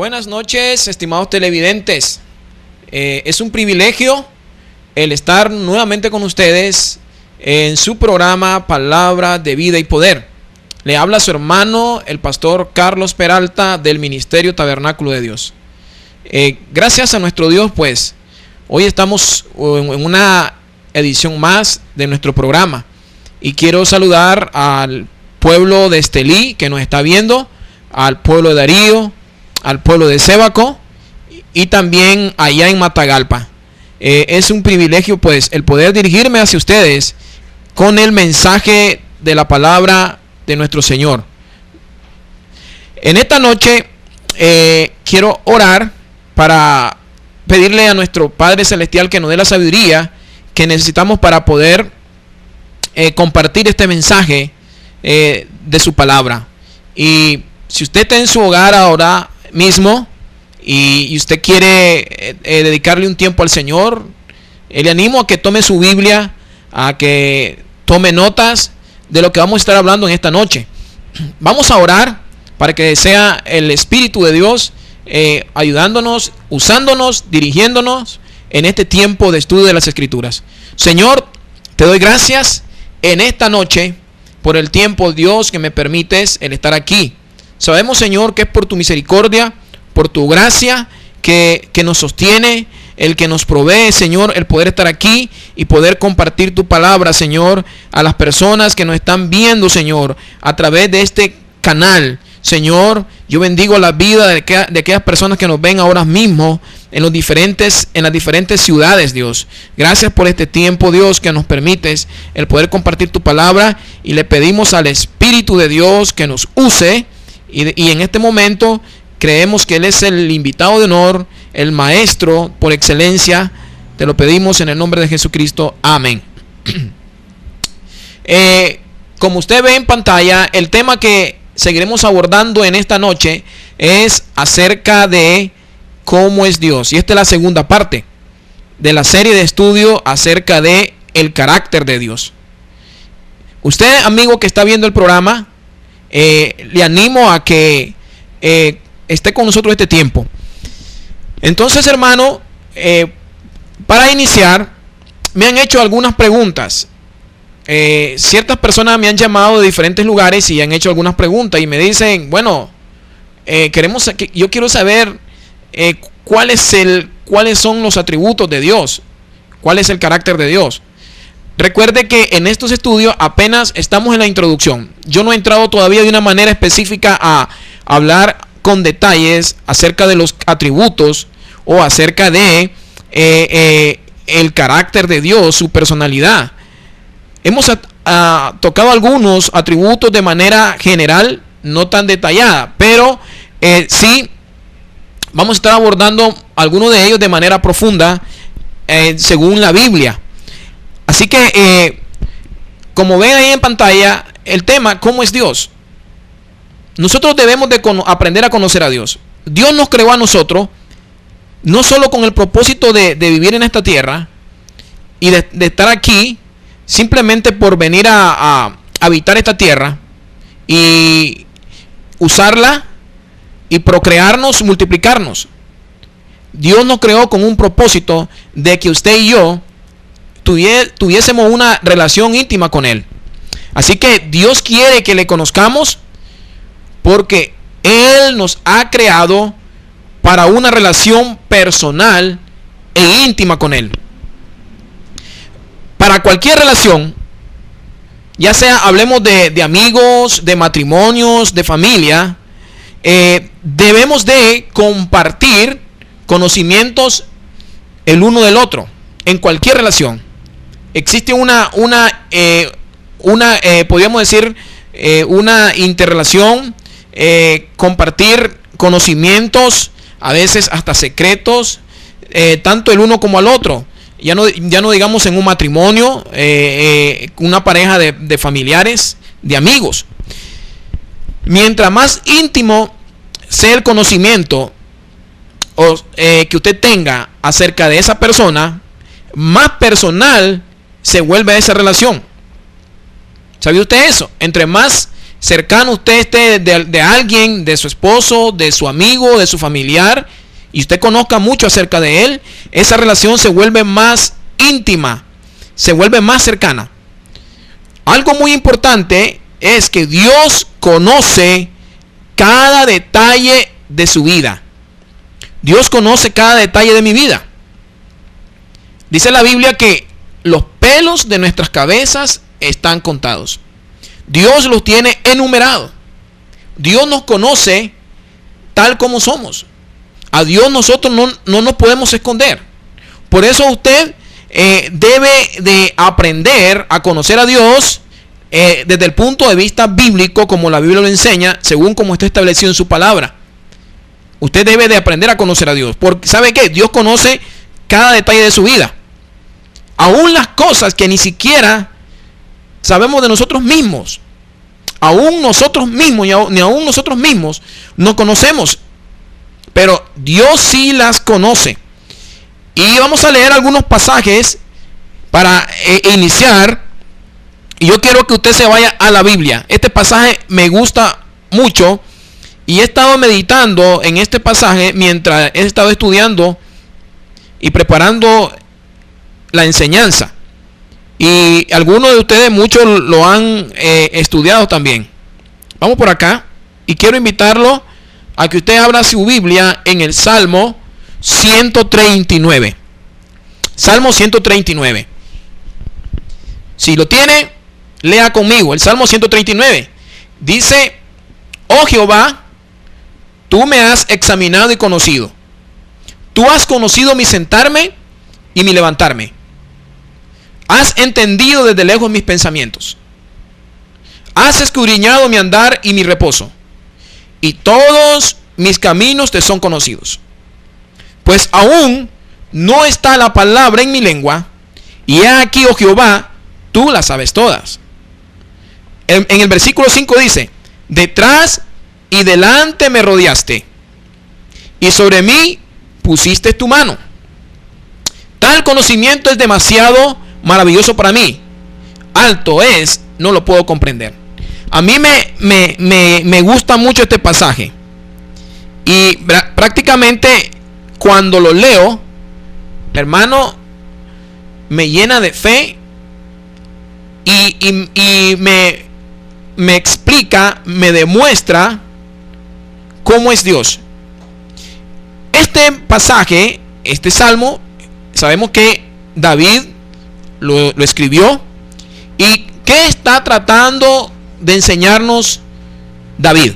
Buenas noches, estimados televidentes. Es un privilegio el estar nuevamente con ustedes en su programa Palabra de Vida y Poder. Le habla su hermano, el pastor Carlos Peralta, del Ministerio Tabernáculo de Dios. Gracias a nuestro Dios, pues, hoy estamos en una edición más de nuestro programa. Y quiero saludar al pueblo de Estelí, que nos está viendo, al pueblo de Darío, al pueblo de Sébaco y también allá en Matagalpa. Es un privilegio, pues, el poder dirigirme hacia ustedes con el mensaje de la palabra de nuestro Señor. En esta noche quiero orar para pedirle a nuestro Padre Celestial que nos dé la sabiduría que necesitamos para poder compartir este mensaje de su palabra. Y si usted está en su hogar ahora mismo y usted quiere dedicarle un tiempo al Señor, le animo a que tome su Biblia, a que tome notas de lo que vamos a estar hablando en esta noche. Vamos a orar para que sea el Espíritu de Dios ayudándonos, usándonos, dirigiéndonos en este tiempo de estudio de las Escrituras. Señor, te doy gracias en esta noche por el tiempo, Dios, que me permites el estar aquí. Sabemos, Señor, que es por tu misericordia, por tu gracia que nos sostiene, el que nos provee, Señor, el poder estar aquí y poder compartir tu palabra, Señor, a las personas que nos están viendo, Señor, a través de este canal. Señor, yo bendigo la vida de aquellas personas que nos ven ahora mismo en las diferentes ciudades, Dios. Gracias por este tiempo, Dios, que nos permites el poder compartir tu palabra, y le pedimos al Espíritu de Dios que nos use, y en este momento creemos que Él es el invitado de honor, el maestro por excelencia. Te lo pedimos en el nombre de Jesucristo. Amén. Como usted ve en pantalla, el tema que seguiremos abordando en esta noche es acerca de cómo es Dios. Y esta es la segunda parte de la serie de estudio acerca de el carácter de Dios. Usted, amigo que está viendo el programa, le animo a que esté con nosotros este tiempo. Entonces, hermano, para iniciar, me han hecho algunas preguntas. Ciertas personas me han llamado de diferentes lugares y han hecho algunas preguntas y me dicen, bueno, yo quiero saber cuáles son los atributos de Dios, cuál es el carácter de Dios. Recuerde que en estos estudios apenas estamos en la introducción. Yo no he entrado todavía de una manera específica a hablar con detalles acerca de los atributos o acerca de el carácter de Dios, su personalidad. Hemos tocado algunos atributos de manera general, no tan detallada, pero sí vamos a estar abordando algunos de ellos de manera profunda según la Biblia. Así que, como ven ahí en pantalla, el tema, ¿cómo es Dios? Nosotros debemos de aprender a conocer a Dios. Dios nos creó a nosotros, no solo con el propósito de vivir en esta tierra y de estar aquí, simplemente por venir a habitar esta tierra y usarla y procrearnos, multiplicarnos. Dios nos creó con un propósito de que usted y yo tuviésemos una relación íntima con Él. Así que Dios quiere que le conozcamos porque Él nos ha creado para una relación personal e íntima con Él. Para cualquier relación, ya sea hablemos de amigos, de matrimonios, de familia, debemos de compartir conocimientos el uno del otro. En cualquier relación existe podríamos decir, una interrelación, compartir conocimientos, a veces hasta secretos, tanto el uno como al otro. Ya no digamos en un matrimonio, una pareja de familiares, de amigos. Mientras más íntimo sea el conocimiento que usted tenga acerca de esa persona, más personal se vuelve esa relación. ¿Sabía usted eso? Entre más cercano usted esté de alguien, de su esposo, de su amigo, de su familiar, y usted conozca mucho acerca de él, esa relación se vuelve más íntima, se vuelve más cercana. Algo muy importante es que Dios conoce cada detalle de su vida. Dios conoce cada detalle de mi vida. Dice la Biblia que los pelos de nuestras cabezas están contados. Dios los tiene enumerados. Dios nos conoce tal como somos. A Dios nosotros no nos podemos esconder. Por eso usted debe de aprender a conocer a Dios desde el punto de vista bíblico, como la Biblia lo enseña, según como está establecido en su palabra. Usted debe de aprender a conocer a Dios. Porque ¿sabe qué? Dios conoce cada detalle de su vida. Aún las cosas que ni siquiera sabemos de nosotros mismos. Aún nosotros mismos, ni aún nosotros mismos nos conocemos. Pero Dios sí las conoce. Y vamos a leer algunos pasajes para iniciar. Y yo quiero que usted se vaya a la Biblia. Este pasaje me gusta mucho. Y he estado meditando en este pasaje mientras he estado estudiando y preparando la enseñanza. Y algunos de ustedes, muchos lo han estudiado también. Vamos por acá. Y quiero invitarlo a que usted abra su Biblia en el Salmo 139. Salmo 139. Si lo tiene, lea conmigo. El Salmo 139. Dice: oh Jehová, tú me has examinado y conocido. Tú has conocido mi sentarme y mi levantarme. Has entendido desde lejos mis pensamientos. Has escudriñado mi andar y mi reposo. Y todos mis caminos te son conocidos. Pues aún no está la palabra en mi lengua. Y he aquí, oh Jehová, tú las sabes todas. En el versículo 5 dice: detrás y delante me rodeaste, y sobre mí pusiste tu mano. Tal conocimiento es demasiado maravilloso para mí. Alto es, no lo puedo comprender. A mí me gusta mucho este pasaje. Y prácticamente cuando lo leo, hermano, me llena de fe. Y me explica, me demuestra cómo es Dios. Este pasaje, este salmo, sabemos que David lo escribió. ¿Y qué está tratando de enseñarnos David,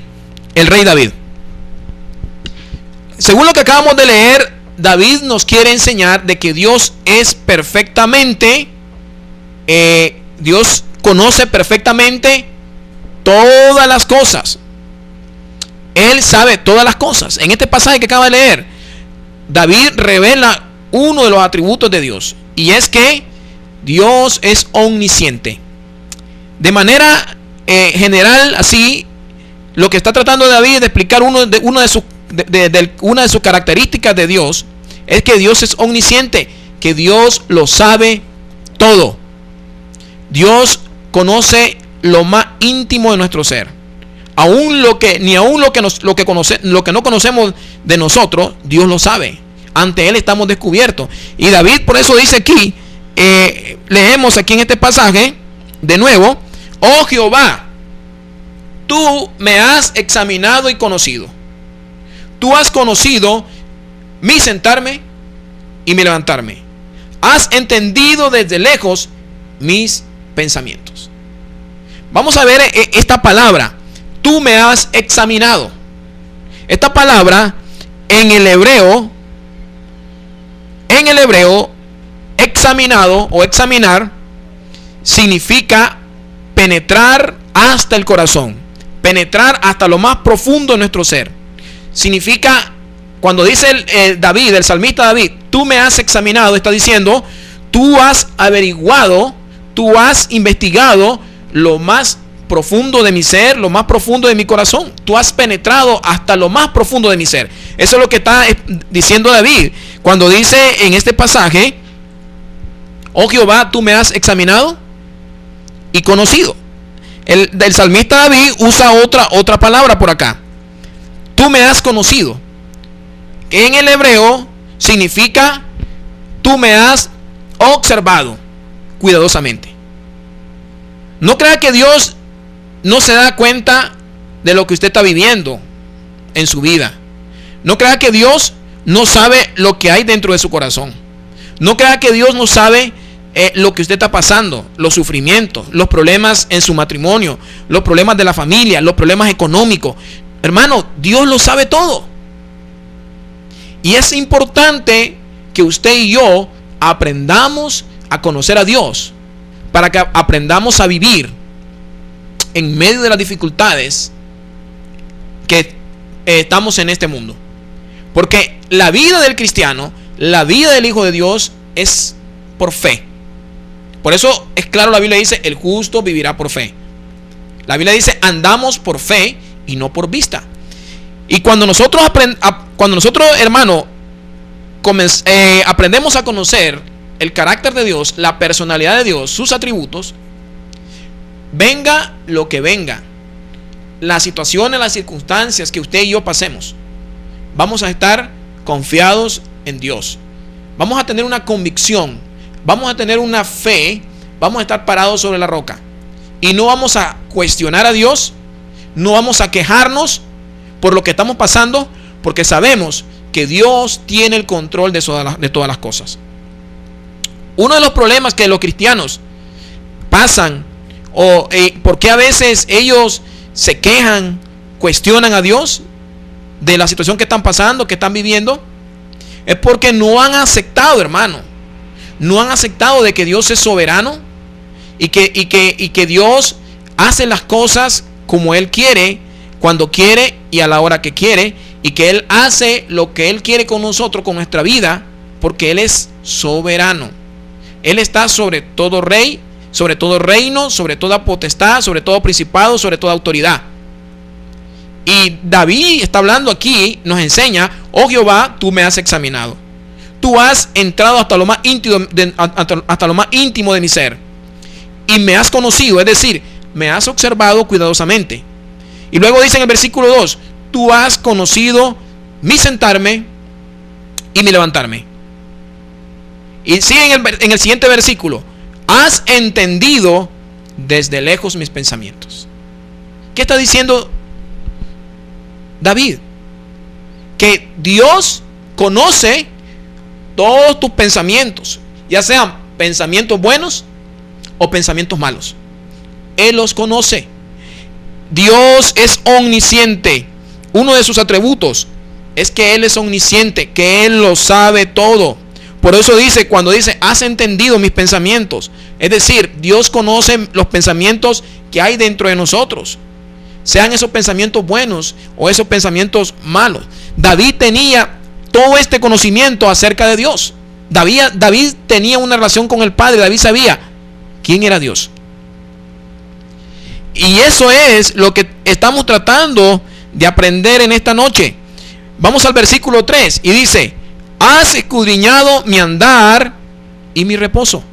el rey David? Según lo que acabamos de leer, David nos quiere enseñar de que Dios es perfectamente, Dios conoce perfectamente todas las cosas. Él sabe todas las cosas. En este pasaje que acaba de leer, David revela uno de los atributos de Dios, y es que Dios es omnisciente. De manera general, así, lo que está tratando David de explicar una de sus características de Dios es que Dios es omnisciente, que Dios lo sabe todo. Dios conoce lo más íntimo de nuestro ser. Aún lo que no conocemos de nosotros, Dios lo sabe. Ante Él estamos descubiertos. Y David por eso dice aquí, leemos aquí en este pasaje, de nuevo: oh Jehová, tú me has examinado y conocido. Tú has conocido mi sentarme y mi levantarme. Has entendido desde lejos mis pensamientos. Vamos a ver esta palabra: tú me has examinado. Esta palabra en el hebreo, examinado o examinar significa penetrar hasta el corazón, penetrar hasta lo más profundo de nuestro ser. Significa, cuando dice David, el salmista David, tú me has examinado, está diciendo, tú has averiguado, tú has investigado lo más profundo de mi ser, lo más profundo de mi corazón. Tú has penetrado hasta lo más profundo de mi ser. Eso es lo que está diciendo David cuando dice en este pasaje: oh Jehová, tú me has examinado y conocido. El salmista David usa otra palabra por acá. Tú me has conocido. Que en el hebreo significa tú me has observado cuidadosamente. No crea que Dios no se da cuenta de lo que usted está viviendo en su vida. No crea que Dios no sabe lo que hay dentro de su corazón. No crea que Dios no sabe lo que usted está pasando, los sufrimientos, los problemas en su matrimonio, los problemas de la familia, los problemas económicos. Hermano, Dios lo sabe todo. Y es importante que usted y yo aprendamos a conocer a Dios, para que aprendamos a vivir en medio de las dificultades que estamos en este mundo. Porque la vida del cristiano, la vida del Hijo de Dios es por fe. Por eso es claro, la Biblia dice, el justo vivirá por fe. La Biblia dice, andamos por fe y no por vista. Y cuando nosotros, hermano, aprendemos a conocer el carácter de Dios, la personalidad de Dios, sus atributos, venga lo que venga, las situaciones, las circunstancias que usted y yo pasemos, vamos a estar confiados en Dios. Vamos a tener una convicción, vamos a tener una fe, vamos a estar parados sobre la roca. Y no vamos a cuestionar a Dios, no vamos a quejarnos por lo que estamos pasando, porque sabemos que Dios tiene el control de todas las cosas. Uno de los problemas que los cristianos pasan, o por qué a veces ellos se quejan, cuestionan a Dios de la situación que están pasando, que están viviendo, es porque no han aceptado, hermano, no han aceptado de que Dios es soberano y que Dios hace las cosas como Él quiere, cuando quiere y a la hora que quiere, y que Él hace lo que Él quiere con nosotros, con nuestra vida, porque Él es soberano. Él está sobre todo rey, sobre todo reino, sobre toda potestad, sobre todo principado, sobre toda autoridad. Y David está hablando aquí, nos enseña: oh Jehová, tú me has examinado. Tú has entrado hasta lo más íntimo de mi ser. Y me has conocido, es decir, me has observado cuidadosamente. Y luego dice en el versículo 2: tú has conocido mi sentarme y mi levantarme. Y sigue en el siguiente versículo: has entendido desde lejos mis pensamientos. ¿Qué está diciendo David? Que Dios conoce todos tus pensamientos, ya sean pensamientos buenos o pensamientos malos. Él los conoce. Dios es omnisciente. Uno de sus atributos es que Él es omnisciente, que Él lo sabe todo. Por eso dice, cuando dice, has entendido mis pensamientos, es decir, Dios conoce los pensamientos que hay dentro de nosotros, sean esos pensamientos buenos o esos pensamientos malos. David tenía todo este conocimiento acerca de Dios. David tenía una relación con el Padre. David sabía quién era Dios. Y eso es lo que estamos tratando de aprender en esta noche. Vamos al versículo 3 y dice: has escudriñado mi andar y mi reposo.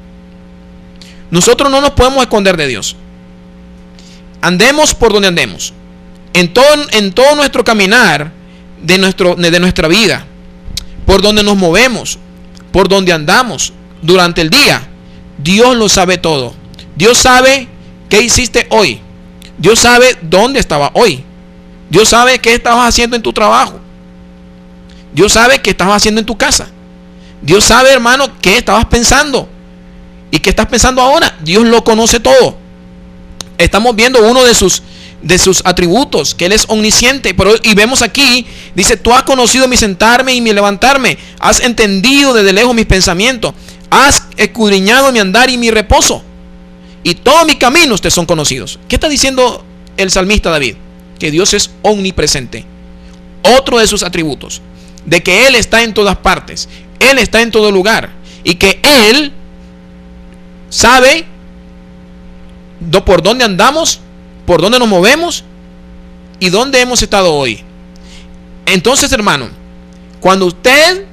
Nosotros no nos podemos esconder de Dios. Andemos por donde andemos, en todo nuestro caminar de nuestra vida, por donde nos movemos, por donde andamos durante el día, Dios lo sabe todo. Dios sabe qué hiciste hoy. Dios sabe dónde estaba hoy. Dios sabe qué estabas haciendo en tu trabajo. Dios sabe qué estabas haciendo en tu casa. Dios sabe, hermano, qué estabas pensando y qué estás pensando ahora. Dios lo conoce todo. Estamos viendo uno de sus atributos, que Él es omnisciente. Y vemos aquí, dice: tú has conocido mi sentarme y mi levantarme. Has entendido desde lejos mis pensamientos. Has escudriñado mi andar y mi reposo. Y todos mis caminos te son conocidos. ¿Qué está diciendo el salmista David? Que Dios es omnipresente. Otro de sus atributos, de que Él está en todas partes, Él está en todo lugar, y que Él sabe por dónde andamos, por dónde nos movemos y dónde hemos estado hoy. Entonces, hermano, cuando usted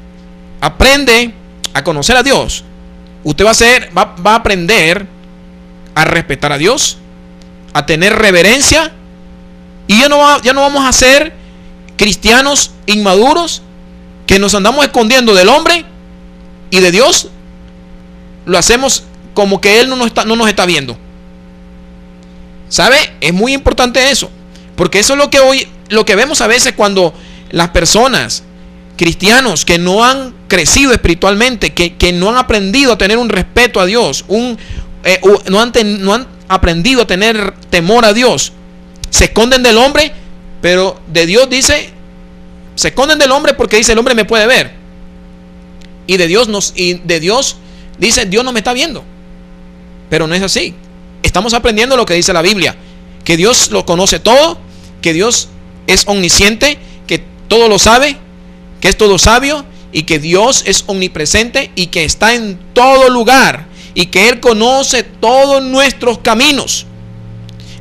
aprende a conocer a Dios, usted va a aprender a respetar a Dios, a tener reverencia, y ya no vamos a ser cristianos inmaduros que nos andamos escondiendo del hombre y de Dios. Lo hacemos como que Él no nos está viendo. ¿Sabe? Es muy importante eso, porque eso es lo que vemos a veces cuando las personas, cristianos que no han crecido espiritualmente, que no han aprendido a tener un respeto a Dios, no han aprendido a tener temor a Dios, se esconden del hombre, pero de Dios dice, se esconden del hombre porque dice el hombre me puede ver, y de Dios dice Dios no me está viendo. Pero no es así. Estamos aprendiendo lo que dice la Biblia, que Dios lo conoce todo, que Dios es omnisciente, que todo lo sabe, que es todo sabio, y que Dios es omnipresente y que está en todo lugar, y que Él conoce todos nuestros caminos.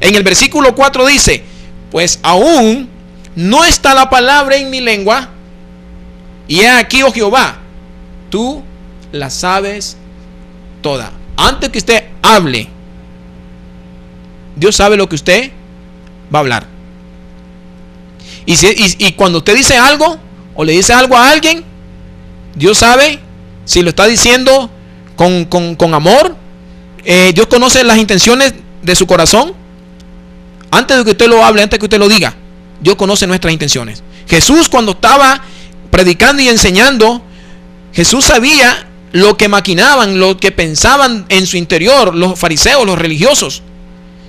En el versículo 4 dice, pues aún no está la palabra en mi lengua, y he aquí, oh Jehová, tú la sabes toda. Antes que usted hable, Dios sabe lo que usted va a hablar. Y cuando usted dice algo o le dice algo a alguien, Dios sabe si lo está diciendo con amor. Dios conoce las intenciones de su corazón. Antes de que usted lo hable, antes de que usted lo diga, Dios conoce nuestras intenciones. Jesús, cuando estaba predicando y enseñando, Jesús sabía lo que maquinaban, lo que pensaban en su interior los fariseos, los religiosos,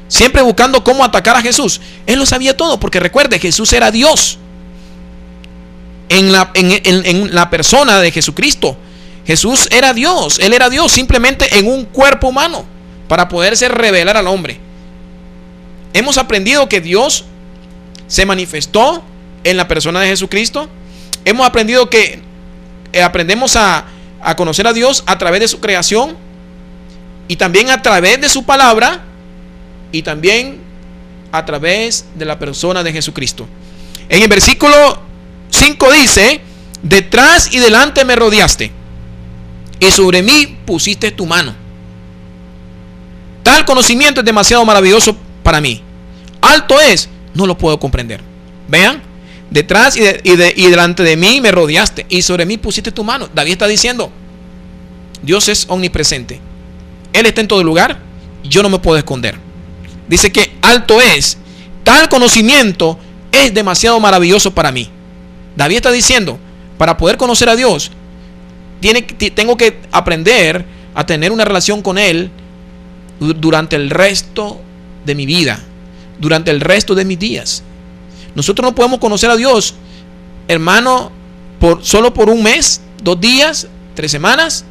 siempre buscando cómo atacar a Jesús. Él lo sabía todo, porque recuerde, Jesús era Dios en la persona de Jesucristo. Jesús era Dios, Él era Dios simplemente en un cuerpo humano para poderse revelar al hombre. Hemos aprendido que Dios se manifestó en la persona de Jesucristo. Hemos aprendido que aprendemos a conocer a Dios a través de su creación, y también a través de su palabra, y también a través de la persona de Jesucristo. En el versículo 5 dice, detrás y delante me rodeaste, y sobre mí pusiste tu mano. Tal conocimiento es demasiado maravilloso para mí. Alto es, no lo puedo comprender. Vean, detrás y delante de mí me rodeaste, y sobre mí pusiste tu mano. David está diciendo, Dios es omnipresente, Él está en todo lugar, yo no me puedo esconder. Dice que alto es, tal conocimiento es demasiado maravilloso para mí. David está diciendo, para poder conocer a Dios, tengo que aprender a tener una relación con Él durante el resto de mi vida, durante el resto de mis días. Nosotros no podemos conocer a Dios, hermano, solo por un mes, 2 días, 3 semanas.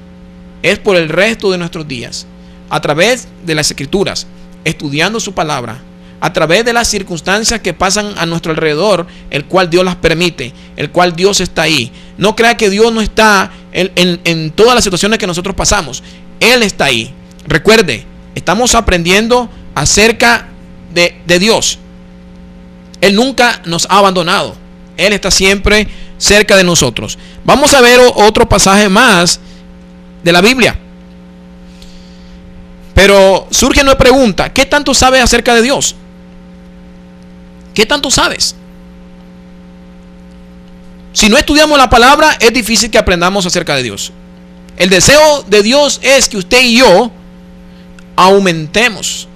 Es por el resto de nuestros días, a través de las Escrituras, estudiando su palabra, a través de las circunstancias que pasan a nuestro alrededor, el cual Dios las permite, el cual Dios está ahí. No crea que Dios no está en todas las situaciones que nosotros pasamos. Él está ahí. Recuerde, estamos aprendiendo acerca de Dios. Él nunca nos ha abandonado. Él está siempre cerca de nosotros. Vamos a ver otro pasaje más de la Biblia. Pero surge una pregunta: ¿qué tanto sabes acerca de Dios? ¿Qué tanto sabes? Si no estudiamos la palabra, es difícil que aprendamos acerca de Dios. El deseo de Dios es que usted y yo aumentemos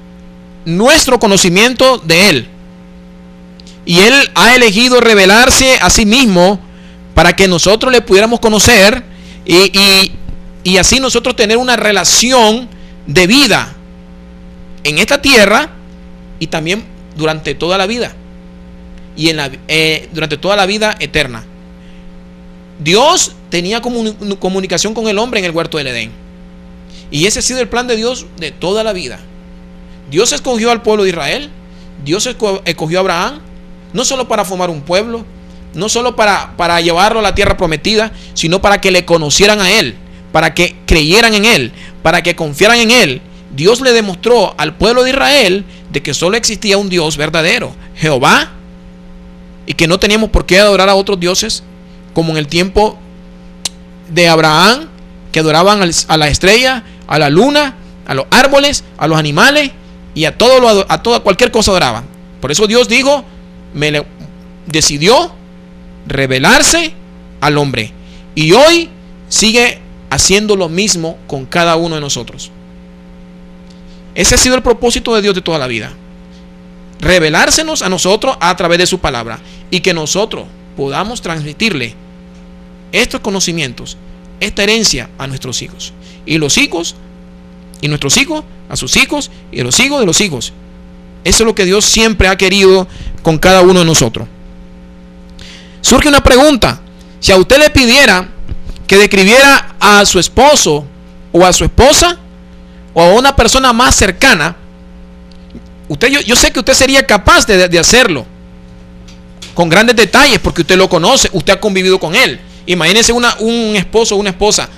nuestro conocimiento de Él. Y Él ha elegido revelarse a sí mismo para que nosotros le pudiéramos conocer y así nosotros tener una relación de vida en esta tierra y también durante toda la vida y durante toda la vida eterna. Dios tenía comunicación con el hombre en el huerto del Edén, y ese ha sido el plan de Dios de toda la vida. Dios escogió al pueblo de Israel. Dios escogió a Abraham, no solo para formar un pueblo, no solo para llevarlo a la tierra prometida, sino para que le conocieran a Él, para que creyeran en Él, para que confiaran en Él. Dios le demostró al pueblo de Israel de que solo existía un Dios verdadero, Jehová, y que no teníamos por qué adorar a otros dioses, como en el tiempo de Abraham, que adoraban a la estrella, a la luna, a los árboles, a los animales, y a cualquier cosa adoraban. Por eso Dios dijo, decidió revelarse al hombre, y hoy sigue haciendo lo mismo con cada uno de nosotros. Ese ha sido el propósito de Dios de toda la vida: revelársenos a nosotros a través de su palabra, y que nosotros podamos transmitirle estos conocimientos, esta herencia a nuestros hijos, y los hijos, y nuestros hijos, a sus hijos, y los hijos de los hijos. Eso es lo que Dios siempre ha querido con cada uno de nosotros. Surge una pregunta: si a usted le pidiera que describiera a su esposo o a su esposa o a una persona más cercana, yo sé que usted sería capaz de hacerlo con grandes detalles, porque usted lo conoce, usted ha convivido con él. Imagínense un esposo o una esposa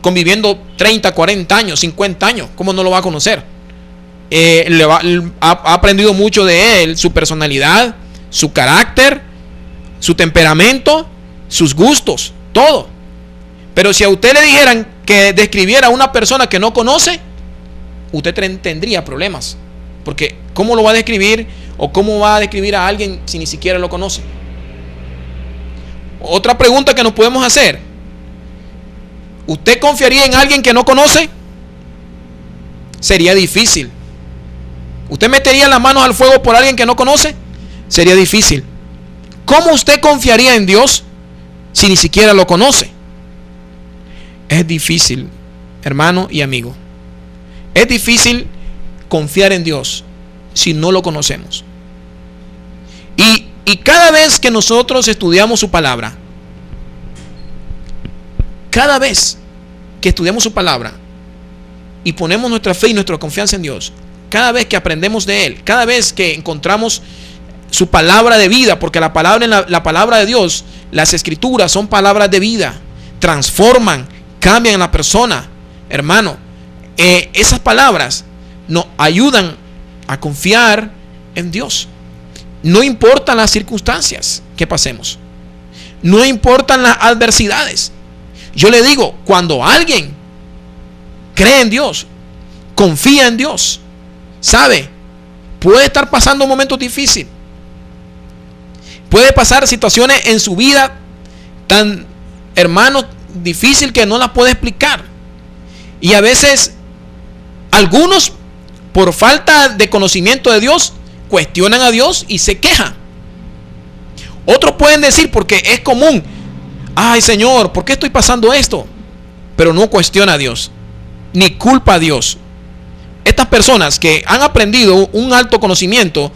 conviviendo 30, 40 años, 50 años. ¿Cómo no lo va a conocer? Ha aprendido mucho de él, su personalidad, su carácter, su temperamento, sus gustos, todo. Pero si a usted le dijeran que describiera a una persona que no conoce, usted tendría problemas, porque ¿cómo lo va a describir? ¿O cómo va a describir a alguien si ni siquiera lo conoce? Otra pregunta que nos podemos hacer: ¿usted confiaría en alguien que no conoce? Sería difícil. ¿Usted metería las manos al fuego por alguien que no conoce? Sería difícil. ¿Cómo usted confiaría en Dios si ni siquiera lo conoce? Es difícil, hermano y amigo. Es difícil confiar en Dios si no lo conocemos. Y cada vez que nosotros estudiamos su palabra, cada vez que estudiamos su palabra y ponemos nuestra fe y nuestra confianza en Dios, cada vez que aprendemos de Él, cada vez que encontramos su palabra de vida, porque la palabra de Dios, las escrituras son palabras de vida, transforman, cambian a la persona, hermano. Esas palabras nos ayudan a confiar en Dios. No importan las circunstancias que pasemos, no importan las adversidades. Yo le digo, cuando alguien cree en Dios, confía en Dios, sabe, puede estar pasando momentos difíciles, puede pasar situaciones en su vida tan, hermano, difícil que no las puede explicar. Y a veces algunos, por falta de conocimiento de Dios, cuestionan a Dios y se quejan. Otros pueden decir, porque es común: ay, Señor, ¿por qué estoy pasando esto? Pero no cuestiona a Dios, ni culpa a Dios. Estas personas que han aprendido un alto conocimiento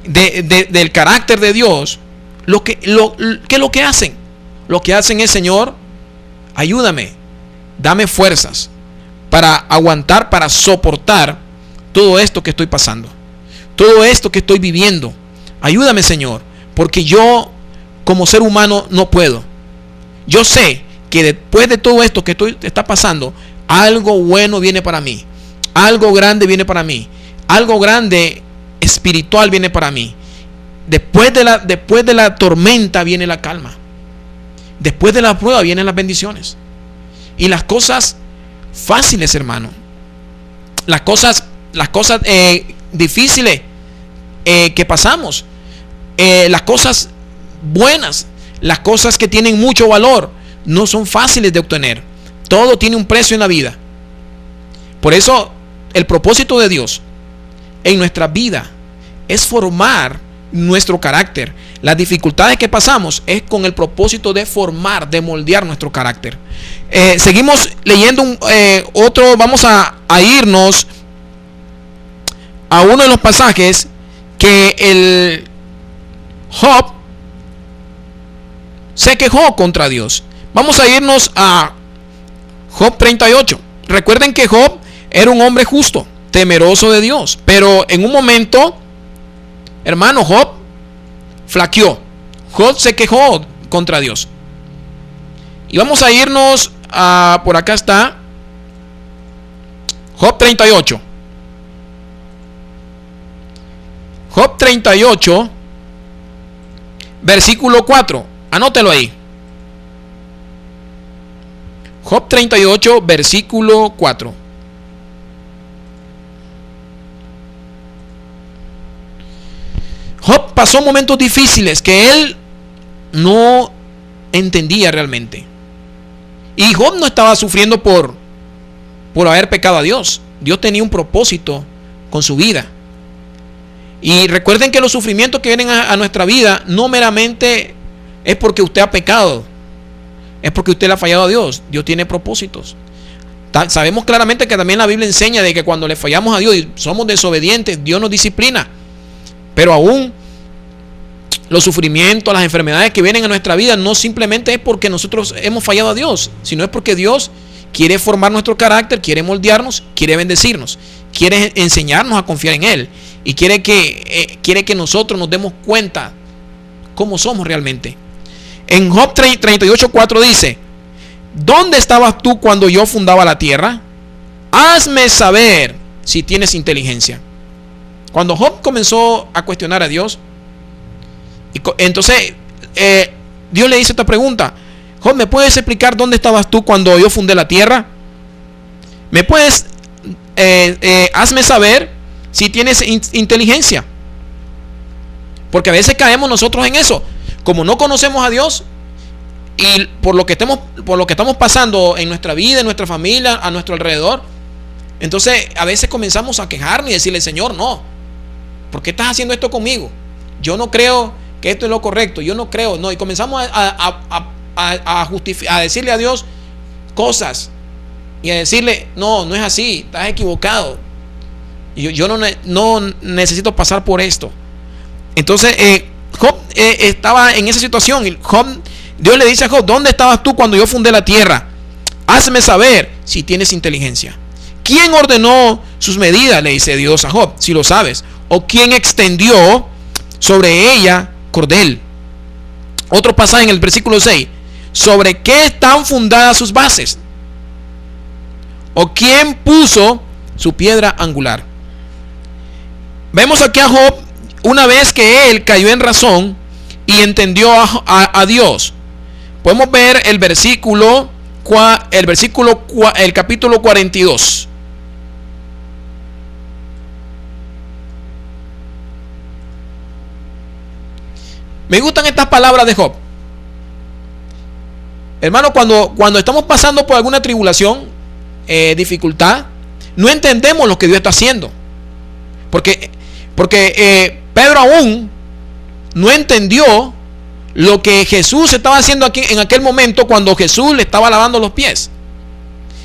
del carácter de Dios, ¿qué es lo que hacen? Lo que hacen es: Señor, ayúdame, dame fuerzas para aguantar, para soportar todo esto que estoy pasando, todo esto que estoy viviendo. Ayúdame, Señor, porque yo como ser humano no puedo. Yo sé que después de todo esto que está pasando, algo bueno viene para mí, algo grande viene para mí, algo grande espiritual viene para mí. Después de la tormenta viene la calma, después de la prueba vienen las bendiciones. Y las cosas fáciles, hermano, las cosas difíciles que pasamos, las cosas buenas, las cosas que tienen mucho valor, no son fáciles de obtener. Todo tiene un precio en la vida. Por eso el propósito de Dios en nuestra vida es formar nuestro carácter. Las dificultades que pasamos es con el propósito de formar, de moldear nuestro carácter. Seguimos leyendo otro. Vamos a irnos a uno de los pasajes que el Job se quejó contra Dios. Vamos a irnos a Job 38. Recuerden que Job era un hombre justo, temeroso de Dios, pero en un momento, hermano, Job flaqueó. Job se quejó contra Dios. Y vamos a irnos a, por acá está Job 38. Job 38, versículo 4. Anótelo ahí. Job 38, versículo 4. Job pasó momentos difíciles que él no entendía realmente. Y Job no estaba sufriendo por haber pecado a Dios. Dios tenía un propósito con su vida. Y recuerden que los sufrimientos que vienen a nuestra vida no meramente es porque usted ha pecado, es porque usted le ha fallado a Dios. Dios tiene propósitos. Sabemos claramente que también la Biblia enseña de que cuando le fallamos a Dios y somos desobedientes, Dios nos disciplina. Pero aún los sufrimientos, las enfermedades que vienen a nuestra vida no simplemente es porque nosotros hemos fallado a Dios, sino es porque Dios quiere formar nuestro carácter, quiere moldearnos, quiere bendecirnos, quiere enseñarnos a confiar en Él y quiere que nosotros nos demos cuenta cómo somos realmente. En Job 38:4 dice: ¿dónde estabas tú cuando yo fundaba la tierra? Hazme saber si tienes inteligencia. Cuando Job comenzó a cuestionar a Dios, entonces Dios le hizo esta pregunta: Job, ¿me puedes explicar dónde estabas tú cuando yo fundé la tierra? ¿Me puedes hazme saber si tienes inteligencia? Porque a veces caemos nosotros en eso. Como no conocemos a Dios y por lo que estamos pasando en nuestra vida, en nuestra familia, a nuestro alrededor, entonces a veces comenzamos a quejarnos y decirle: Señor, no, ¿por qué estás haciendo esto conmigo? Yo no creo que esto es lo correcto, yo no creo, no. Y comenzamos a decirle a Dios cosas y a decirle: no es así, estás equivocado, yo no necesito pasar por esto. Entonces Job estaba en esa situación y Dios le dice a Job: ¿dónde estabas tú cuando yo fundé la tierra? Hazme saber si tienes inteligencia. ¿Quién ordenó sus medidas?, le dice Dios a Job, si lo sabes. ¿O quién extendió sobre ella cordel? Otro pasaje en el versículo 6: ¿sobre qué están fundadas sus bases? ¿O quién puso su piedra angular? Vemos aquí a Job, una vez que él cayó en razón y entendió a Dios. Podemos ver el capítulo 42. Me gustan estas palabras de Job. Hermano, cuando estamos pasando por alguna tribulación, dificultad, no entendemos lo que Dios está haciendo. Porque Pedro aún no entendió lo que Jesús estaba haciendo aquí en aquel momento, cuando Jesús le estaba lavando los pies.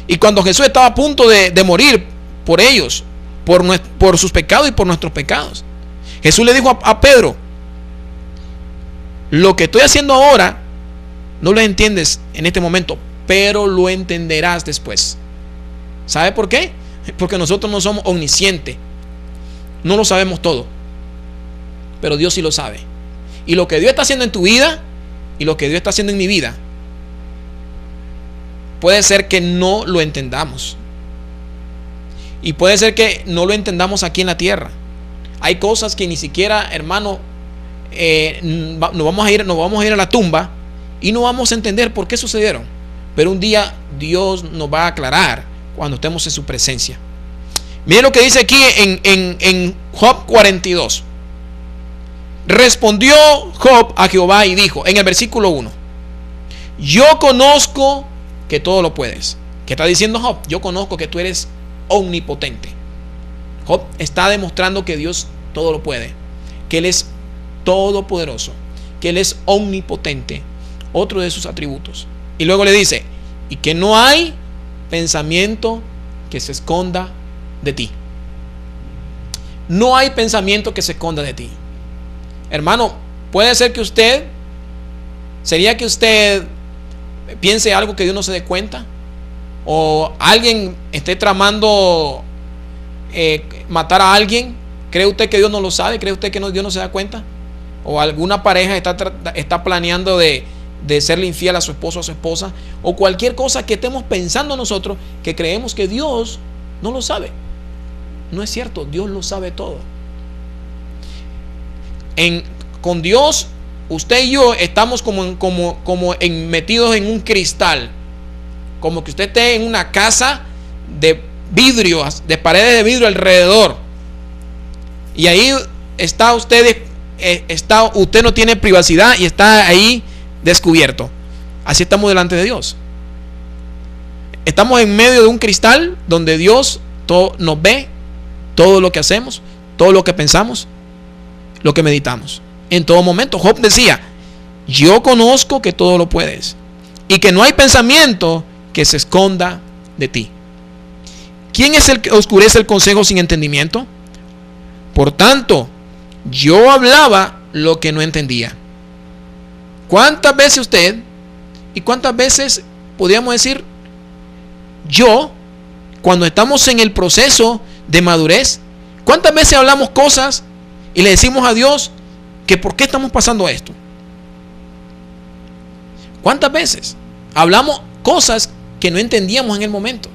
Y cuando Jesús estaba a punto de morir por ellos, por sus pecados y por nuestros pecados. Jesús le dijo a Pedro: lo que estoy haciendo ahora no lo entiendes en este momento, pero lo entenderás después. ¿Sabe por qué? Porque nosotros no somos omniscientes, no lo sabemos todo, pero Dios sí lo sabe. Y lo que Dios está haciendo en tu vida y lo que Dios está haciendo en mi vida, puede ser que no lo entendamos, y puede ser que no lo entendamos aquí en la tierra. Hay cosas que ni siquiera, hermano, nos vamos a ir a la tumba y no vamos a entender por qué sucedieron, pero un día Dios nos va a aclarar cuando estemos en su presencia. Miren lo que dice aquí en Job 42. Respondió Job a Jehová y dijo, en el versículo 1: yo conozco que todo lo puedes. ¿Qué está diciendo Job? Yo conozco que tú eres omnipotente. Job está demostrando que Dios todo lo puede, que Él es todopoderoso, que Él es omnipotente, otro de sus atributos. Y luego le dice: y que no hay pensamiento que se esconda de ti. No hay pensamiento que se esconda de ti. Hermano, puede ser que usted piense algo que Dios no se dé cuenta, o alguien esté tramando matar a alguien. ¿Cree usted que Dios no lo sabe? ¿Cree usted que Dios no se da cuenta? O alguna pareja está planeando de serle infiel a su esposo o a su esposa, o cualquier cosa que estemos pensando nosotros, que creemos que Dios no lo sabe. No es cierto, Dios lo sabe todo. Con Dios, usted y yo estamos metidos en un cristal, como que usted esté en una casa de vidrio, de paredes de vidrio alrededor, y ahí está usted usted no tiene privacidad y está ahí descubierto. Así estamos delante de Dios. Estamos en medio de un cristal donde Dios nos ve, todo lo que hacemos, todo lo que pensamos, lo que meditamos. En todo momento. Job decía: yo conozco que todo lo puedes y que no hay pensamiento que se esconda de ti. ¿Quién es el que oscurece el consejo sin entendimiento? Por tanto, yo hablaba lo que no entendía. ¿Cuántas veces usted y cuántas veces podríamos decir yo, cuando estamos en el proceso de madurez, cuántas veces hablamos cosas y le decimos a Dios que por qué estamos pasando esto? ¿Cuántas veces hablamos cosas que no entendíamos en el momento?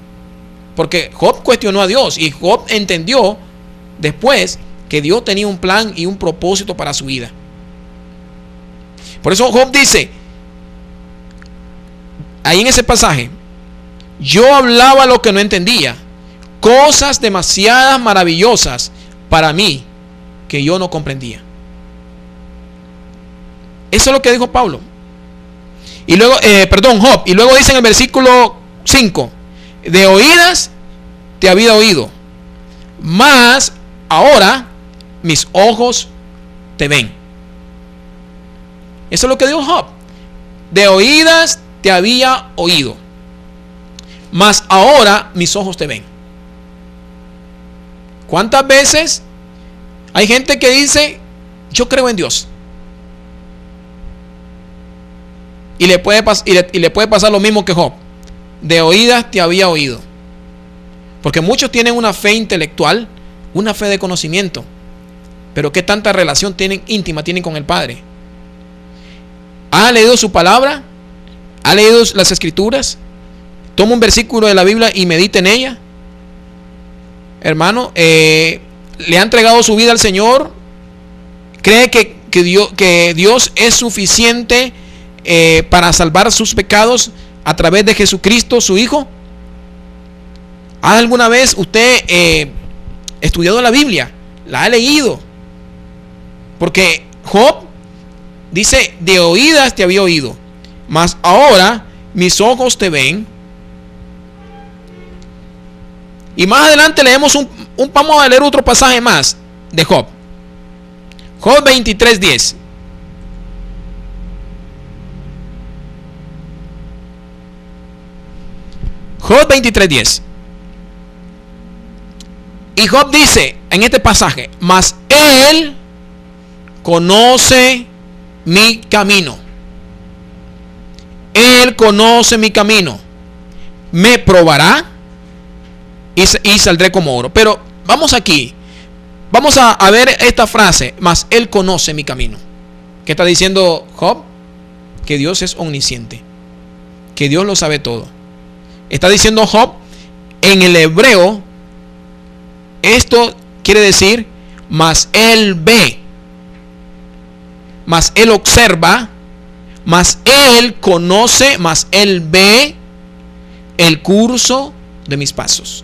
Porque Job cuestionó a Dios y Job entendió después que Dios tenía un plan y un propósito para su vida. Por eso Job dice ahí en ese pasaje: yo hablaba lo que no entendía, cosas demasiadas maravillosas para mí que yo no comprendía. Eso es lo que dijo Pablo. Y luego, Job. Y luego dice en el versículo 5: de oídas te había oído, mas ahora mis ojos te ven. Eso es lo que dijo Job. De oídas te había oído, mas ahora mis ojos te ven. ¿Cuántas veces hay gente que dice: yo creo en Dios? Y le puede pasar lo mismo que Job. De oídas te había oído. Porque muchos tienen una fe intelectual, una fe de conocimiento, pero ¿qué tanta relación íntima tienen con el Padre? ¿Ha leído su palabra? ¿Ha leído las escrituras? Toma un versículo de la Biblia y medita en ella. Hermano, ¿le ha entregado su vida al Señor? ¿Cree que Dios es suficiente para salvar sus pecados a través de Jesucristo, su Hijo? ¿Ha alguna vez usted estudiado la Biblia? ¿La ha leído? Porque Job dice: de oídas te había oído, mas ahora mis ojos te ven. Y más adelante leemos vamos a leer otro pasaje más de Job. Job 23:10. Job 23:10. Y Job dice en este pasaje: mas él conoce mi camino. Él conoce mi camino. Me probará y saldré como oro. Pero vamos aquí. Vamos a ver esta frase: mas él conoce mi camino. ¿Qué está diciendo Job? Que Dios es omnisciente, que Dios lo sabe todo. Está diciendo Job en el hebreo, esto quiere decir: mas él ve, mas él observa, mas él conoce, mas él ve el curso de mis pasos,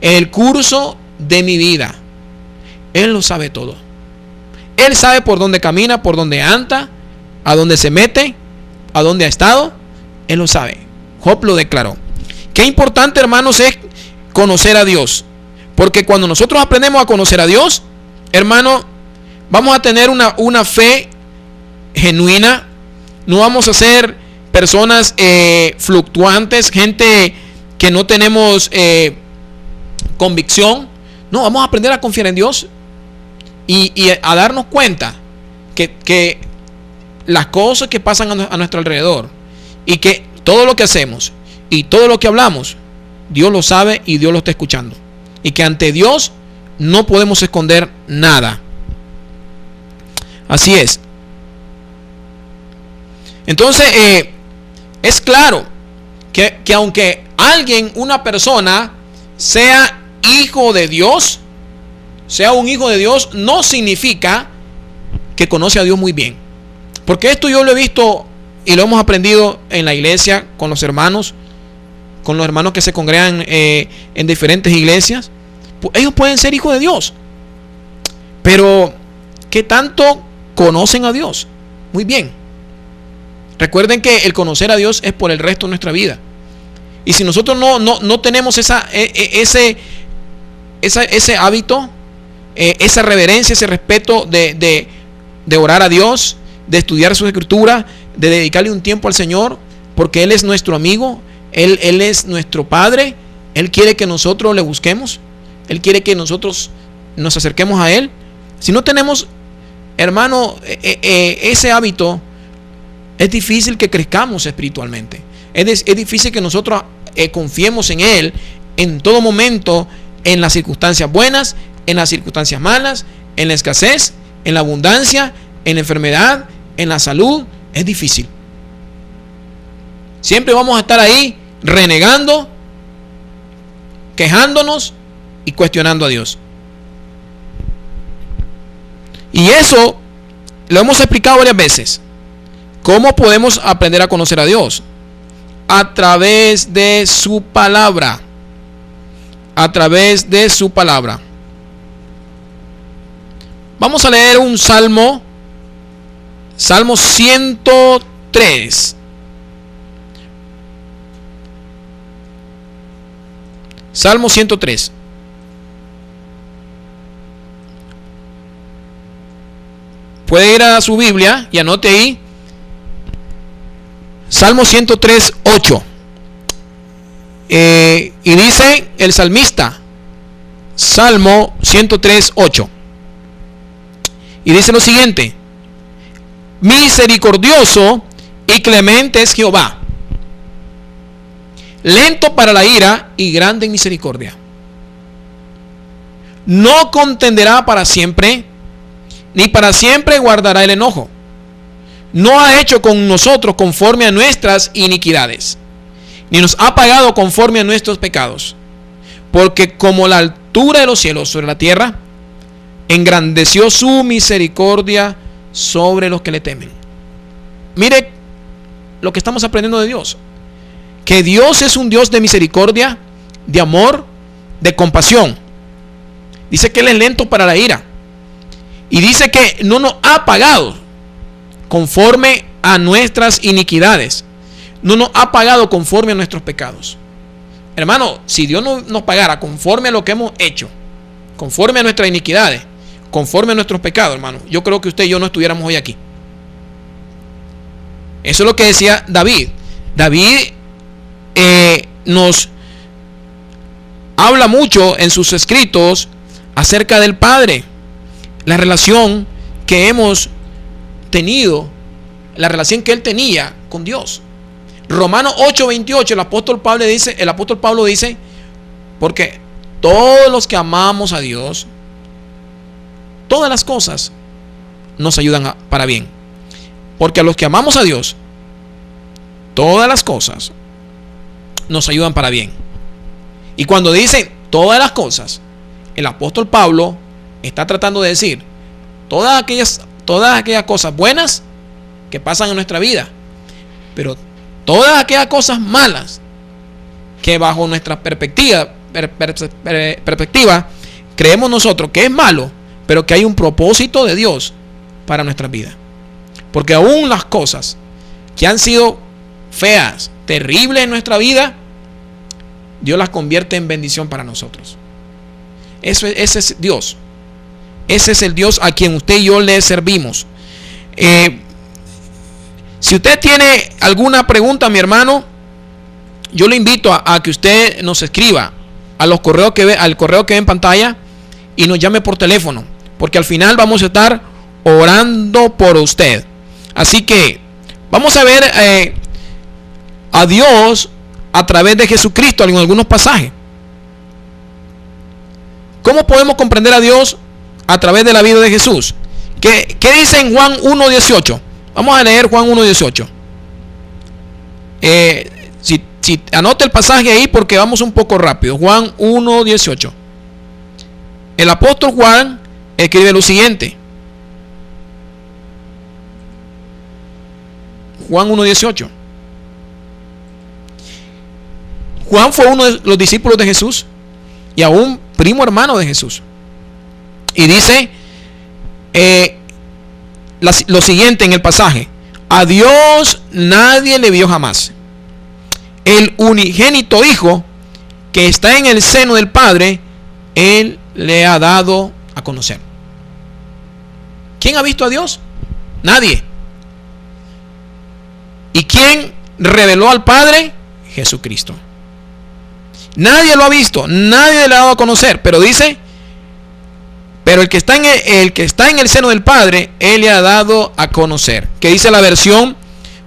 el curso de mi vida. Él lo sabe todo. Él sabe por dónde camina, por dónde anda, a dónde se mete, a dónde ha estado. Él lo sabe. Job lo declaró. Qué importante, hermanos, es conocer a Dios. Porque cuando nosotros aprendemos a conocer a Dios, hermano, vamos a tener una fe genuina. No vamos a ser personas fluctuantes, gente que no tenemos convicción. No, vamos a aprender a confiar en Dios y a darnos cuenta que las cosas que pasan a nuestro alrededor y que todo lo que hacemos y todo lo que hablamos, Dios lo sabe y Dios lo está escuchando. Y que ante Dios no podemos esconder nada. Así es. Entonces, es claro que aunque alguien, una persona, sea hijo de Dios, sea un hijo de Dios, no significa que conoce a Dios muy bien. Porque esto yo lo he visto y lo hemos aprendido en la iglesia, con los hermanos que se congregan en diferentes iglesias. Ellos pueden ser hijos de Dios, pero ¿Qué tanto conocen a Dios? Muy bien. Recuerden que el conocer a Dios es por el resto de nuestra vida. Y si nosotros no tenemos ese hábito, esa reverencia, ese respeto de orar a Dios, de estudiar su escritura, de dedicarle un tiempo al Señor, porque Él es nuestro amigo, Él es nuestro Padre, Él quiere que nosotros le busquemos, Él quiere que nosotros nos acerquemos a Él. Si no tenemos, hermano, ese hábito, es difícil que crezcamos espiritualmente. Es difícil que nosotros confiemos en Él en todo momento, en las circunstancias buenas, en las circunstancias malas, en la escasez, en la abundancia, en la enfermedad, en la salud. Es difícil. Siempre vamos a estar ahí renegando, quejándonos y cuestionando a Dios. Y eso lo hemos explicado varias veces. ¿Cómo podemos aprender a conocer a Dios? A través de su palabra. A través de su palabra. Vamos a leer un salmo. Salmo 103. Salmo 103. Puede ir a su Biblia y anote ahí. Salmo 103, 8. Y dice el salmista, Salmo 103, 8. Y dice lo siguiente: misericordioso y clemente es Jehová, lento para la ira y grande en misericordia. No contenderá para siempre, ni para siempre guardará el enojo. No ha hecho con nosotros conforme a nuestras iniquidades, ni nos ha pagado conforme a nuestros pecados. Porque como la altura de los cielos sobre la tierra, engrandeció su misericordia sobre los que le temen. Mire lo que estamos aprendiendo de Dios. Que Dios es un Dios de misericordia, de amor, de compasión. Dice que Él es lento para la ira. Y dice que no nos ha pagado conforme a nuestras iniquidades. No nos ha pagado conforme a nuestros pecados. Hermano, si Dios no nos pagara conforme a lo que hemos hecho, conforme a nuestras iniquidades, conforme a nuestros pecados, hermano, yo creo que usted y yo no estuviéramos hoy aquí. Eso es lo que decía David. David nos habla mucho en sus escritos acerca del Padre, la relación que hemos tenido, la relación que él tenía con Dios. Romanos 8:28, el apóstol Pablo dice, porque todos los que amamos a Dios, todas las cosas nos ayudan para bien. Porque a los que amamos a Dios, todas las cosas nos ayudan para bien. Y cuando dice todas las cosas, el apóstol Pablo está tratando de decir todas aquellas cosas buenas que pasan en nuestra vida, pero todas aquellas cosas malas que bajo nuestra perspectiva creemos nosotros que es malo, pero que hay un propósito de Dios para nuestra vida. Porque aún las cosas que han sido feas, terribles en nuestra vida, Dios las convierte en bendición para nosotros. Ese es Dios. Ese es el Dios a quien usted y yo le servimos. Si usted tiene alguna pregunta, mi hermano, yo le invito a que usted nos escriba al correo que ve en pantalla y nos llame por teléfono, porque al final vamos a estar orando por usted. Así que vamos a ver a Dios a través de Jesucristo en algunos pasajes. ¿Cómo podemos comprender a Dios a través de la vida de Jesús? ¿Qué dice en Juan 1:18? Vamos a leer Juan 1:18. Si anote el pasaje ahí porque vamos un poco rápido. Juan 1:18. El apóstol Juan escribe lo siguiente. Juan 1:18. Juan fue uno de los discípulos de Jesús y aún primo hermano de Jesús. Y dice, lo siguiente en el pasaje: a Dios nadie le vio jamás. El unigénito Hijo que está en el seno del Padre, Él le ha dado a conocer. ¿Quién ha visto a Dios? Nadie. ¿Y quién reveló al Padre? Jesucristo. Nadie lo ha visto, nadie le ha dado a conocer, pero dice, pero el que está en el seno del Padre, Él le ha dado a conocer. ¿Qué dice la versión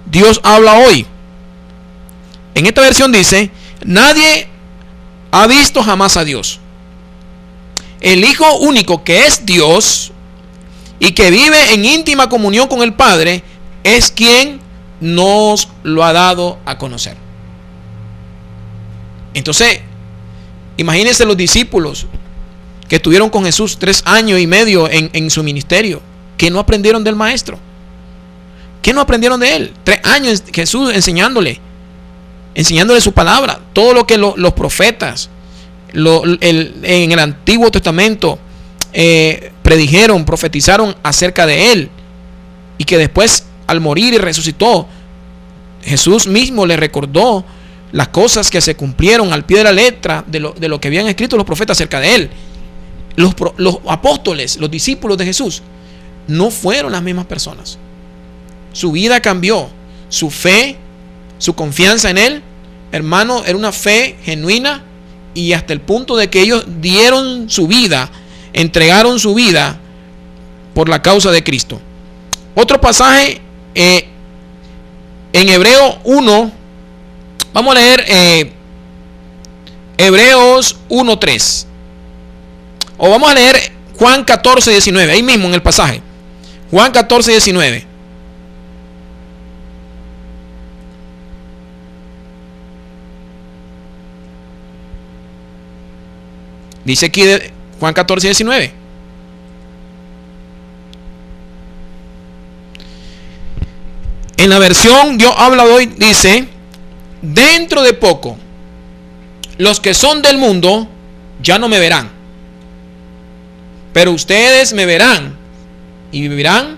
Dios habla hoy? En esta versión dice: nadie ha visto jamás a Dios. El Hijo único, que es Dios y que vive en íntima comunión con el Padre, es quien nos lo ha dado a conocer. Entonces, imagínense los discípulos que estuvieron con Jesús 3 años y medio en su ministerio, que no aprendieron del Maestro, que no aprendieron de Él. 3 años Jesús enseñándole su palabra, todo lo que los profetas en el Antiguo Testamento predijeron, profetizaron acerca de Él, y que después, al morir y resucitó, Jesús mismo le recordó las cosas que se cumplieron al pie de la letra de lo que habían escrito los profetas acerca de Él. Los apóstoles, los discípulos de Jesús, no fueron las mismas personas. Su vida cambió, su fe, su confianza en Él, hermano, era una fe genuina, y hasta el punto de que ellos dieron su vida, entregaron su vida por la causa de Cristo. Otro pasaje en Hebreo 1, vamos a leer Hebreos 1:3, o vamos a leer Juan 14:19, ahí mismo en el pasaje, Juan 14:19. Dice aquí Juan 14:19. En la versión Dios habla hoy dice: dentro de poco los que son del mundo ya no me verán, pero ustedes me verán y vivirán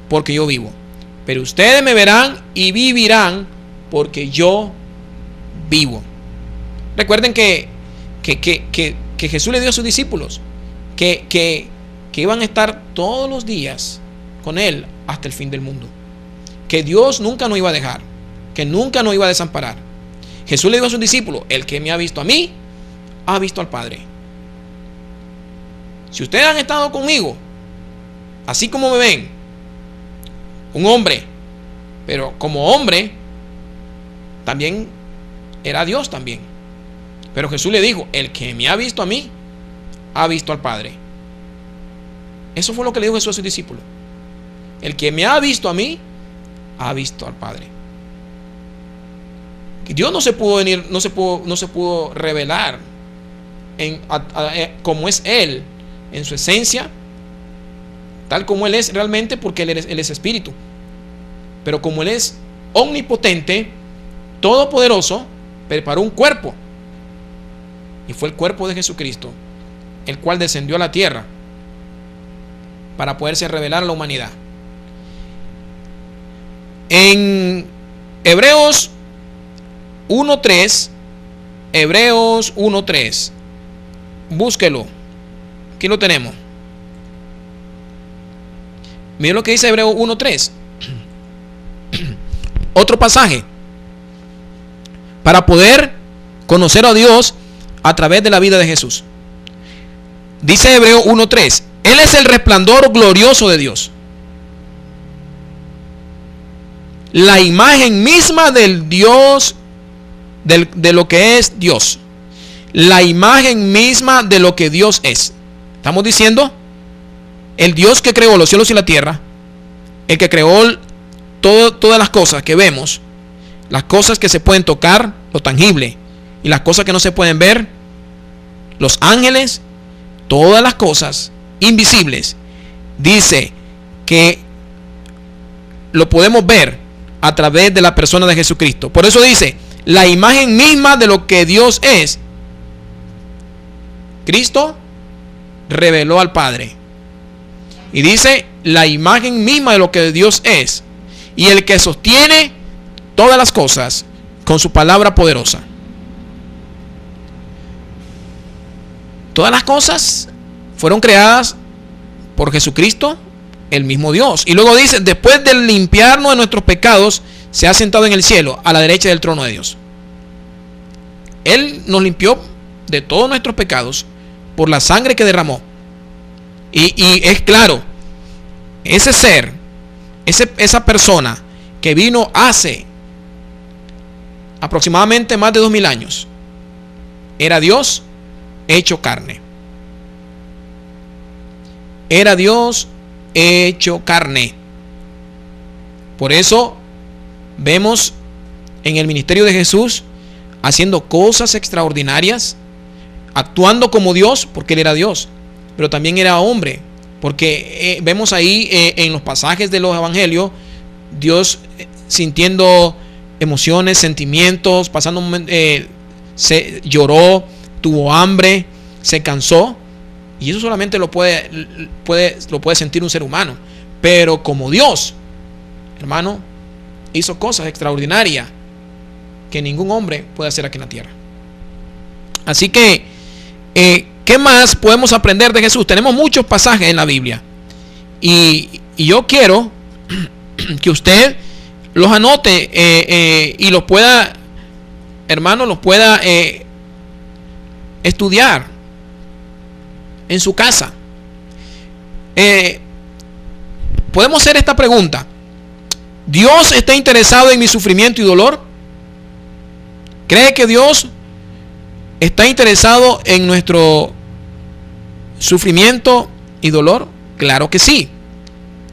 porque yo vivo. Pero ustedes me verán y vivirán porque yo vivo. Recuerden que Jesús le dio a sus discípulos que iban a estar todos los días con Él hasta el fin del mundo, que Dios nunca nos iba a dejar, que nunca nos iba a desamparar. Jesús le dijo a sus discípulos: el que me ha visto a mí, ha visto al Padre. Si ustedes han estado conmigo, así como me ven, un hombre, pero como hombre, también era Dios también. Pero Jesús le dijo: el que me ha visto a mí, ha visto al Padre. Eso fue lo que le dijo Jesús a sus discípulos: el que me ha visto a mí, ha visto al Padre. Dios no se pudo revelar como es Él en su esencia, tal como Él es realmente, porque Él es espíritu. Pero como Él es omnipotente, todopoderoso, preparó un cuerpo, y fue el cuerpo de Jesucristo, el cual descendió a la tierra para poderse revelar a la humanidad. En Hebreos 1:3, Hebreos 1:3, búsquelo, aquí lo tenemos. Miren lo que dice Hebreos 1:3. Otro pasaje para poder conocer a Dios a través de la vida de Jesús. Dice Hebreos 1:3: Él es el resplandor glorioso de Dios, la imagen misma del Dios, de lo que es Dios, la imagen misma de lo que Dios es. Estamos diciendo, el Dios que creó los cielos y la tierra, el que creó todas las cosas que vemos, las cosas que se pueden tocar, lo tangible, y las cosas que no se pueden ver, los ángeles, todas las cosas invisibles, dice que lo podemos ver a través de la persona de Jesucristo. Por eso dice, la imagen misma de lo que Dios es. Cristo reveló al Padre. Y dice, la imagen misma de lo que Dios es, y el que sostiene todas las cosas con su palabra poderosa. Todas las cosas fueron creadas por Jesucristo, el mismo Dios. Y luego dice, después de limpiarnos de nuestros pecados, se ha sentado en el cielo, a la derecha del trono de Dios. Él nos limpió de todos nuestros pecados por la sangre que derramó. Y es claro, ese ser, esa persona que vino hace aproximadamente más de 2000 años, era Dios hecho carne. Era Dios hecho carne. Por eso vemos en el ministerio de Jesús haciendo cosas extraordinarias, actuando como Dios, porque Él era Dios, pero también era hombre, porque vemos ahí en los pasajes de los evangelios, Dios sintiendo emociones, sentimientos, pasando se lloró, tuvo hambre, se cansó, y eso solamente lo puede sentir un ser humano. Pero como Dios, hermano, hizo cosas extraordinarias que ningún hombre puede hacer aquí en la tierra. Así que ¿qué más podemos aprender de Jesús? Tenemos muchos pasajes en la Biblia, y yo quiero que usted los anote y los pueda, hermano, los pueda estudiar en su casa. Podemos hacer esta pregunta: ¿Dios está interesado en mi sufrimiento y dolor? ¿Cree que Dios está interesado en nuestro sufrimiento y dolor? Claro que sí.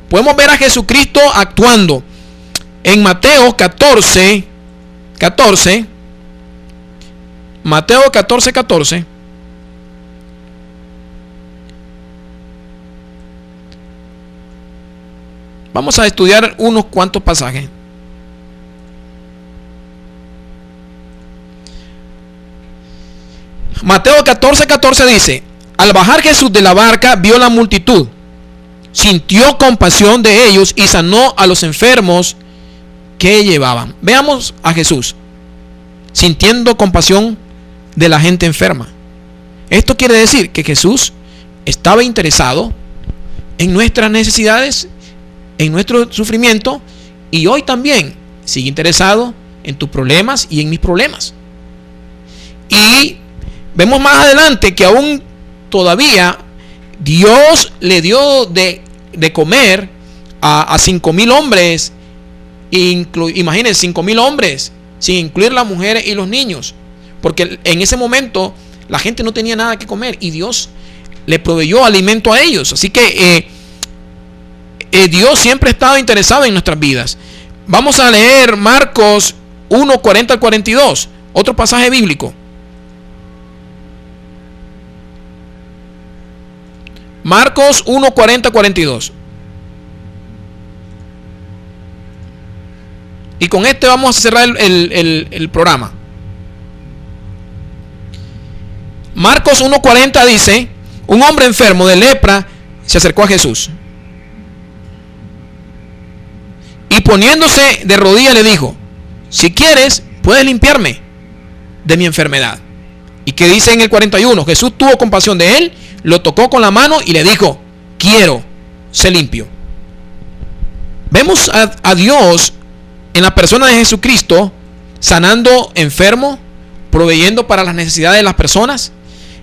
Podemos ver a Jesucristo actuando en Mateo 14. Mateo 14. Vamos a estudiar unos cuantos pasajes. Mateo 14 dice: al bajar Jesús de la barca, vio la multitud, sintió compasión de ellos y sanó a los enfermos que llevaban. Veamos a Jesús sintiendo compasión de la gente enferma. Esto quiere decir que Jesús estaba interesado en nuestras necesidades, en nuestro sufrimiento, y hoy también sigue interesado en tus problemas y en mis problemas. Y vemos más adelante que aún todavía Dios le dio de comer a 5,000 hombres. Imagínense, 5,000 hombres, sin incluir las mujeres y los niños, porque en ese momento la gente no tenía nada que comer y Dios le proveyó alimento a ellos. Así que Dios siempre ha estado interesado en nuestras vidas. Vamos a leer Marcos 1:40 al 42, otro pasaje bíblico. Marcos 1:40 al 42. Y con este vamos a cerrar el programa. Marcos 1:40 dice: un hombre enfermo de lepra se acercó a Jesús y poniéndose de rodillas le dijo: si quieres, puedes limpiarme de mi enfermedad. ¿Y qué dice en el 41? Jesús tuvo compasión de él, lo tocó con la mano y le dijo: quiero, sé limpio. Vemos a Dios en la persona de Jesucristo sanando enfermos, proveyendo para las necesidades de las personas.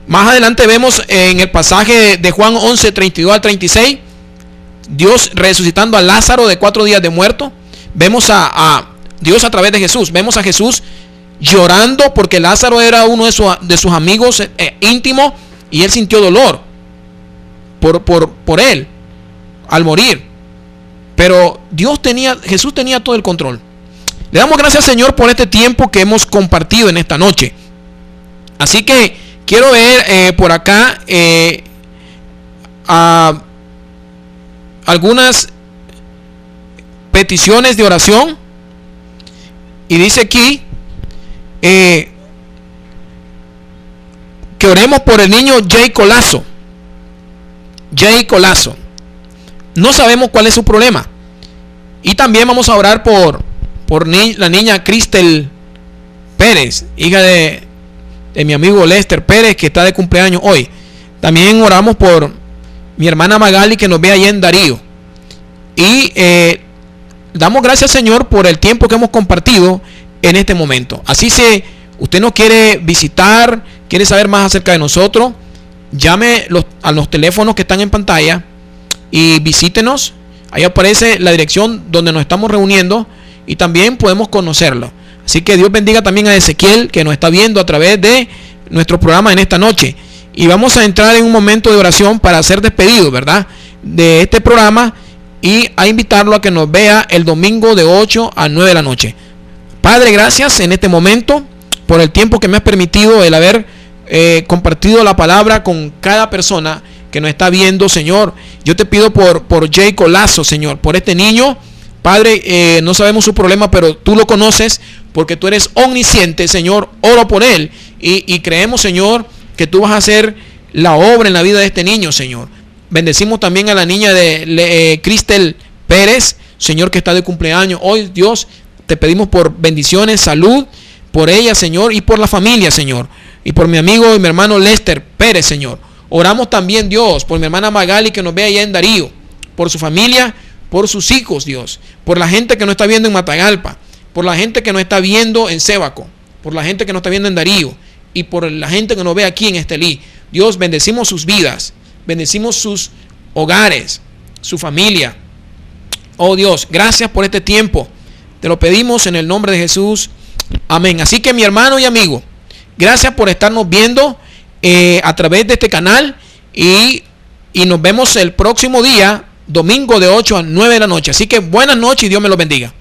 Más adelante vemos en el pasaje de Juan 11:32 al 36, Dios resucitando a Lázaro de 4 días de muerto. Vemos a Dios a través de Jesús. Vemos a Jesús llorando porque Lázaro era uno de sus amigos íntimos, y él sintió dolor por él al morir. Pero Jesús tenía todo el control. Le damos gracias, Señor, por este tiempo que hemos compartido en esta noche. Así que quiero ver por acá algunas peticiones de oración. Y dice aquí que oremos por el niño Jay Colazo. no sabemos cuál es su problema. Y también vamos a orar por la niña Cristel Pérez, hija de mi amigo Lester Pérez, que está de cumpleaños hoy. También oramos por mi hermana Magali, que nos ve allá en Darío. Y damos gracias, Señor, por el tiempo que hemos compartido en este momento. Así si usted nos quiere visitar, quiere saber más acerca de nosotros, llame a los teléfonos que están en pantalla y visítenos. Ahí aparece la dirección donde nos estamos reuniendo y también podemos conocerlo. Así que Dios bendiga también a Ezequiel, que nos está viendo a través de nuestro programa en esta noche. Y vamos a entrar en un momento de oración para ser despedidos, ¿verdad?, de este programa, y a invitarlo a que nos vea el domingo de 8 a 9 de la noche. Padre, gracias en este momento por el tiempo que me has permitido el haber compartido la palabra con cada persona que nos está viendo, Señor. Yo te pido por Jay Colazo, Señor, por este niño. Padre, no sabemos su problema, pero tú lo conoces porque tú eres omnisciente, Señor. Oro por él y creemos, Señor, que tú vas a hacer la obra en la vida de este niño, Señor. Bendecimos también a la niña de Cristel Pérez, Señor, que está de cumpleaños hoy. Dios, te pedimos por bendiciones, salud, por ella, Señor, y por la familia, Señor. Y por mi amigo y mi hermano Lester Pérez, Señor. Oramos también, Dios, por mi hermana Magali, que nos ve allá en Darío, por su familia, por sus hijos, Dios, por la gente que nos está viendo en Matagalpa, por la gente que nos está viendo en Sébaco, por la gente que nos está viendo en Darío y por la gente que nos ve aquí en Estelí. Dios, bendecimos sus vidas, bendecimos sus hogares, su familia. Oh Dios, gracias por este tiempo. Te lo pedimos en el nombre de Jesús. Amén. Así que mi hermano y amigo, gracias por estarnos viendo a través de este canal y nos vemos el próximo día, domingo de 8 a 9 de la noche. Así que buenas noches y Dios me los bendiga.